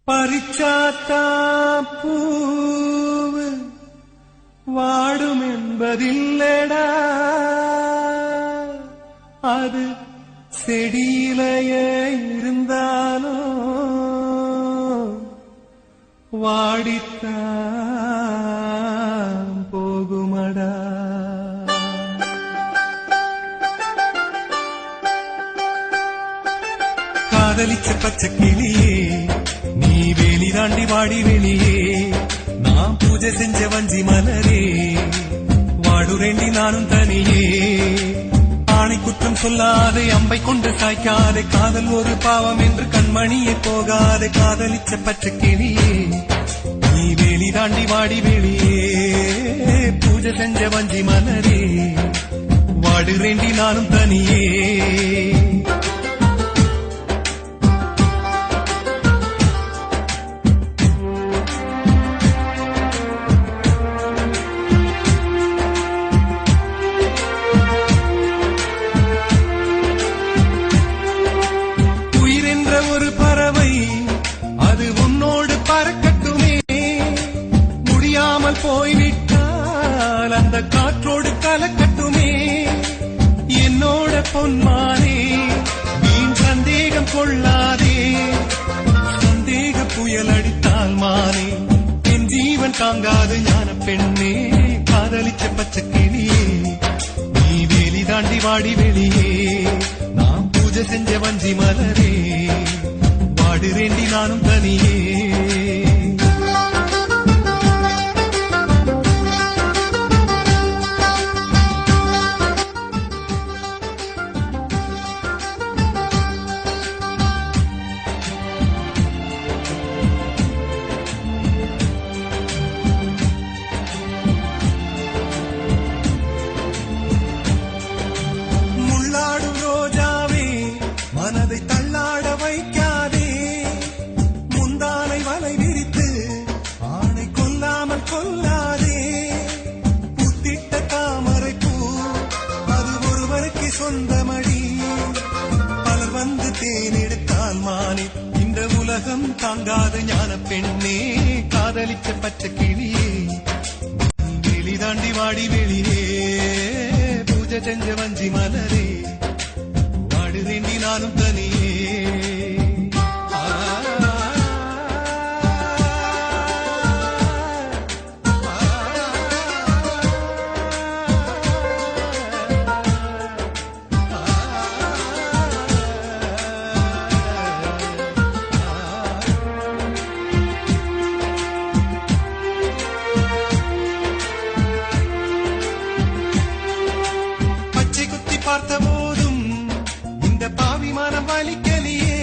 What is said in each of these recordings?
பறிச்சாத்தா பூவு வாடும் என்பதில்லடா, அது செடியிலேயே இருந்தாலும் வாடித்தான் போகுமடா. காதலிச்ச பச்சை கிளியே நீ வேலி தாண்டி வாடி வெளியே, நான் பூஜை செஞ்ச வஞ்சி மலரே வாடுரேண்டி நானும் தனியே. ஆணை குற்றம் சொல்லாதே, அம்பை கொண்டு சாய்க்காதே, காதல் ஒரு பாவம் என்று கண்மணியே போகாதே. காதலிச்ச பச்சை கிளியே நீ வேலி தாண்டி வாடி வெளியே, பூஜை செஞ்ச வஞ்சி மலரே வாடுரேண்டி நானும் தனியே. ஒரு பறவை அது உன்னோடு பறக்கட்டுமே, முடியாமல் போய்விட்டால் அந்த காற்றோடு கலக்கட்டுமே. என்னோட பொன்மானே வீண் சந்தேகம் கொள்ளாதே, சந்தேக புயல் அடித்தால் மானே என் ஜீவன் தாங்காது ஞான பெண்ணே. காதலிச்ச பச்சை கிளியே நீ வேலி தாண்டி வாடி வெளியே, நாம் பூஜை செஞ்ச வஞ்சி மலரே வாடுரேண்டி நானும் தனியே. முள்ளாடும் ரோஜாவே மனதை தள்ளாட வைக்காதே, முந்தானை வலை விரித்து ஆணை கொல்லாமல் கொல்லாதே. புத்திட்ட தாமரை பூ அது ஒருவருக்கு சொந்தமடி, பலர் வந்து தேனெடுத்தால் மானே இந்த உலகம் தாங்காத ஞான பெண்ணே. காதலிச்ச பச்சை கிளியே வெளி தாண்டி வாடி வெளியே, பூஜை செஞ்ச வஞ்சி மலரே வாடுரேண்டி நானும் தனியே. பார்த்த போதும் இந்த பாவி மனம் வலிக்கலியே,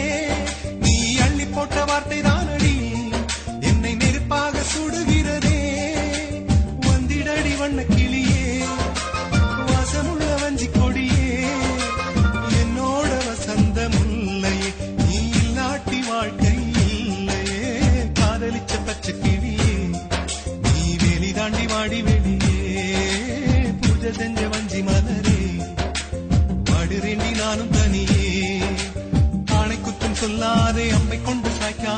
நீ அள்ளி போட்ட வார்த்தை தானடி என்னை நெருப்பாக சுடுகிறதே. வந்திடடி வண்ண கிளியே வாசமுள்ள வஞ்சி கொடியே, என்னோட வசந்த முல்லையே நீ இல்லாட்டி வாழ்க்கை இல்லையே. காதலிச்ச பச்சை கிளியே நீ வேலி தாண்டி வாடி வெளியே, பூஜை செஞ்ச வஞ்சி மலரே வாடுரேண்டி நானும் தனியே. ஆணை குற்றம் சொல்லாதே, அம்பை கொண்டு சாய்க்கா